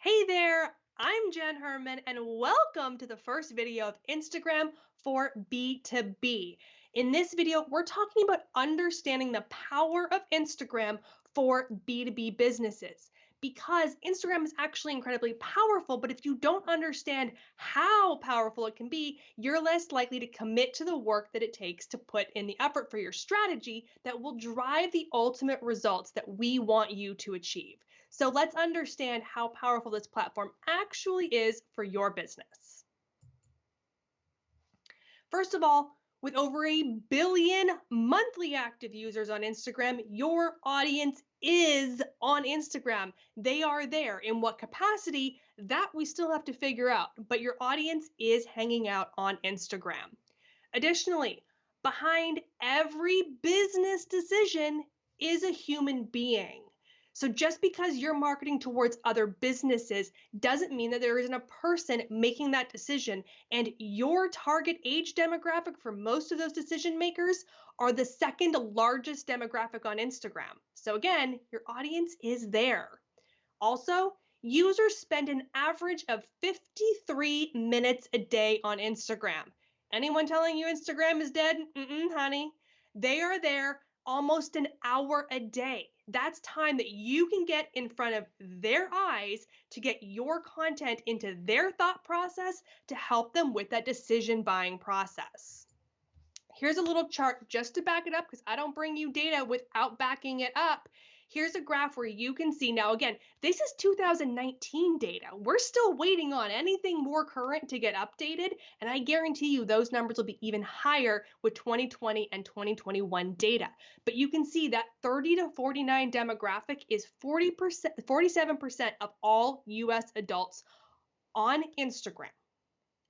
Hey there, I'm Jenn Herman, and welcome to the first video of Instagram for B2B. In this video, we're talking about understanding the power of Instagram for B2B businesses. Because Instagram is actually incredibly powerful, but if you don't understand how powerful it can be, you're less likely to commit to the work that it takes to put in the effort for your strategy that will drive the ultimate results that we want you to achieve. So let's understand how powerful this platform actually is for your business. First of all, with over 1 billion monthly active users on Instagram, your audience is on Instagram. They are there. In what capacity? That we still have to figure out, but your audience is hanging out on Instagram. Additionally, behind every business decision is a human being. So just because you're marketing towards other businesses doesn't mean that there isn't a person making that decision. And your target age demographic for most of those decision makers are the second largest demographic on Instagram. So again, your audience is there. Also, users spend an average of 53 minutes a day on Instagram. Anyone telling you Instagram is dead? Honey. They are there almost an hour a day. That's time that you can get in front of their eyes to get your content into their thought process to help them with that decision buying process. Here's a little chart just to back it up because I don't bring you data without backing it up. Here's a graph where you can see, now again, this is 2019 data. We're still waiting on anything more current to get updated, and I guarantee you those numbers will be even higher with 2020 and 2021 data. But you can see that 30 to 49 demographic is 47% of all US adults on Instagram.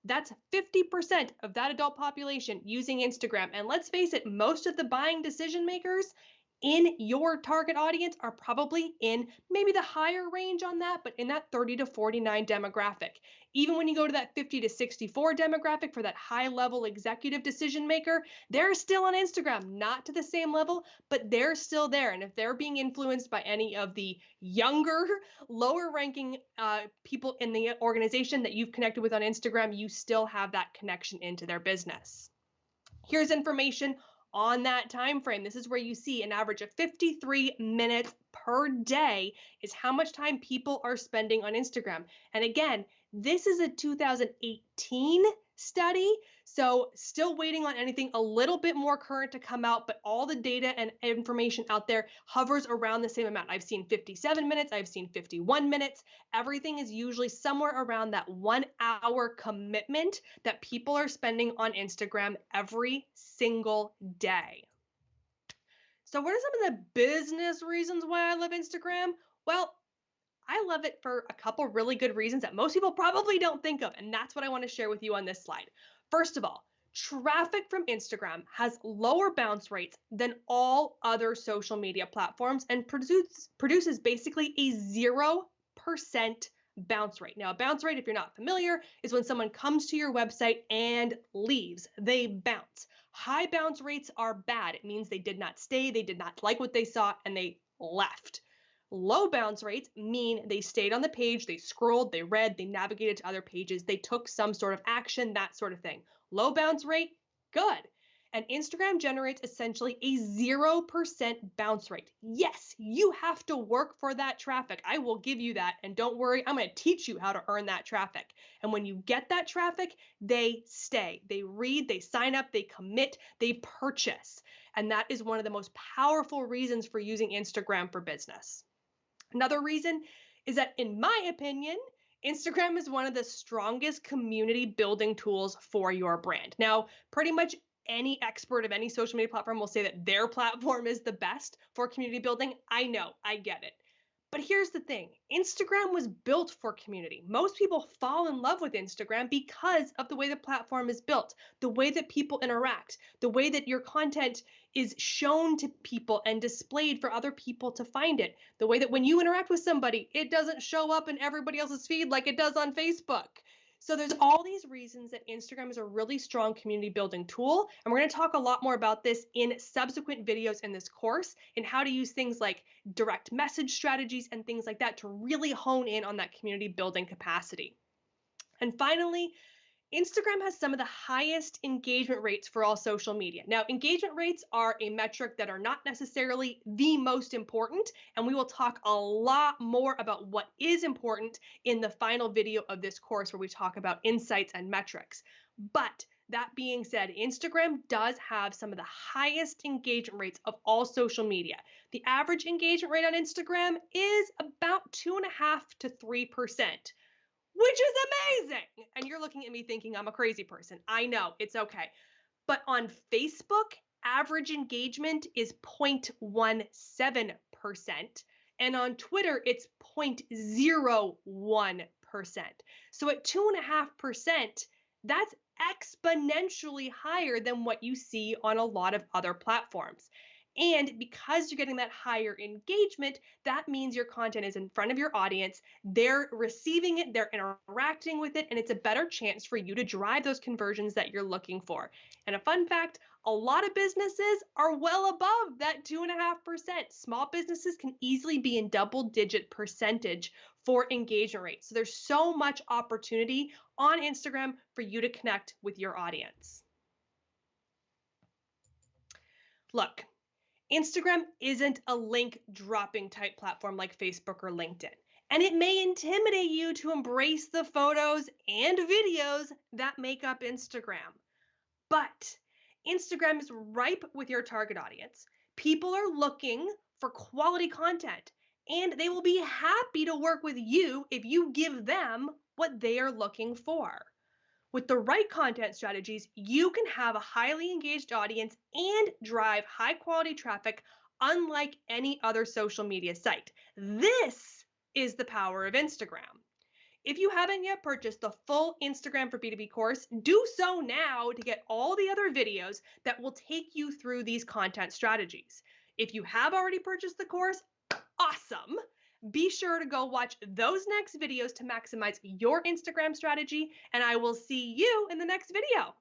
That's 50% of that adult population using Instagram. And let's face it, most of the buying decision makers in your target audience are probably in maybe the higher range on that, but in that 30 to 49 demographic. Even when you go to that 50 to 64 demographic for that high level executive decision maker, they're still on Instagram, not to the same level, but they're still there. And if they're being influenced by any of the younger, lower ranking people in the organization that you've connected with on Instagram, you still have that connection into their business. Here's information on that time frame. This is where you see an average of 53 minutes per day is how much time people are spending on Instagram. And again, this is a 2018 study, so still waiting on anything a little bit more current to come out, but all the data and information out there hovers around the same amount. I've seen 57 minutes, I've seen 51 minutes. Everything is usually somewhere around that 1 hour commitment that people are spending on Instagram every single day. So what are some of the business reasons why I love Instagram? Well, I love it for a couple really good reasons that most people probably don't think of, and that's what I want to share with you on this slide. First of all, traffic from Instagram has lower bounce rates than all other social media platforms and produces basically a 0% bounce rate. Now, a bounce rate, if you're not familiar, is when someone comes to your website and leaves. They bounce. High bounce rates are bad. It means they did not stay, they did not like what they saw, and they left. Low bounce rates mean they stayed on the page, they scrolled, they read, they navigated to other pages, they took some sort of action, that sort of thing. Low bounce rate, good. And Instagram generates essentially a 0% bounce rate. Yes, you have to work for that traffic. I will give you that. And don't worry, I'm going to teach you how to earn that traffic. And when you get that traffic, they stay. They read, they sign up, they commit, they purchase. And that is one of the most powerful reasons for using Instagram for business. Another reason is that, in my opinion, Instagram is one of the strongest community building tools for your brand. Now, pretty much any expert of any social media platform will say that their platform is the best for community building. I know, I get it. But here's the thing, Instagram was built for community. Most people fall in love with Instagram because of the way the platform is built, the way that people interact, the way that your content is shown to people and displayed for other people to find it, the way that when you interact with somebody, it doesn't show up in everybody else's feed like it does on Facebook. So there's all these reasons that Instagram is a really strong community building tool. And we're going to talk a lot more about this in subsequent videos in this course and how to use things like direct message strategies and things like that to really hone in on that community building capacity. And finally, Instagram has some of the highest engagement rates for all social media. Now, engagement rates are a metric that are not necessarily the most important, and we will talk a lot more about what is important in the final video of this course where we talk about insights and metrics. But that being said, Instagram does have some of the highest engagement rates of all social media. The average engagement rate on Instagram is about 2.5 to 3%. Which is amazing. And you're looking at me thinking I'm a crazy person. I know, it's okay. But on Facebook, average engagement is 0.17%. And on Twitter, it's 0.01%. So at 2.5%, that's exponentially higher than what you see on a lot of other platforms. And because you're getting that higher engagement, that means your content is in front of your audience. They're receiving it, they're interacting with it, and it's a better chance for you to drive those conversions that you're looking for. And a fun fact, a lot of businesses are well above that 2.5%. Small businesses can easily be in double-digit percentage for engagement rates. So there's so much opportunity on Instagram for you to connect with your audience. Look, Instagram isn't a link dropping type platform like Facebook or LinkedIn, and it may intimidate you to embrace the photos and videos that make up Instagram. But Instagram is ripe with your target audience. People are looking for quality content, and they will be happy to work with you if you give them what they are looking for. With the right content strategies, you can have a highly engaged audience and drive high quality traffic unlike any other social media site. This is the power of Instagram. If you haven't yet purchased the full Instagram for B2B course, do so now to get all the other videos that will take you through these content strategies. If you have already purchased the course, awesome. Be sure to go watch those next videos to maximize your Instagram strategy, and I will see you in the next video.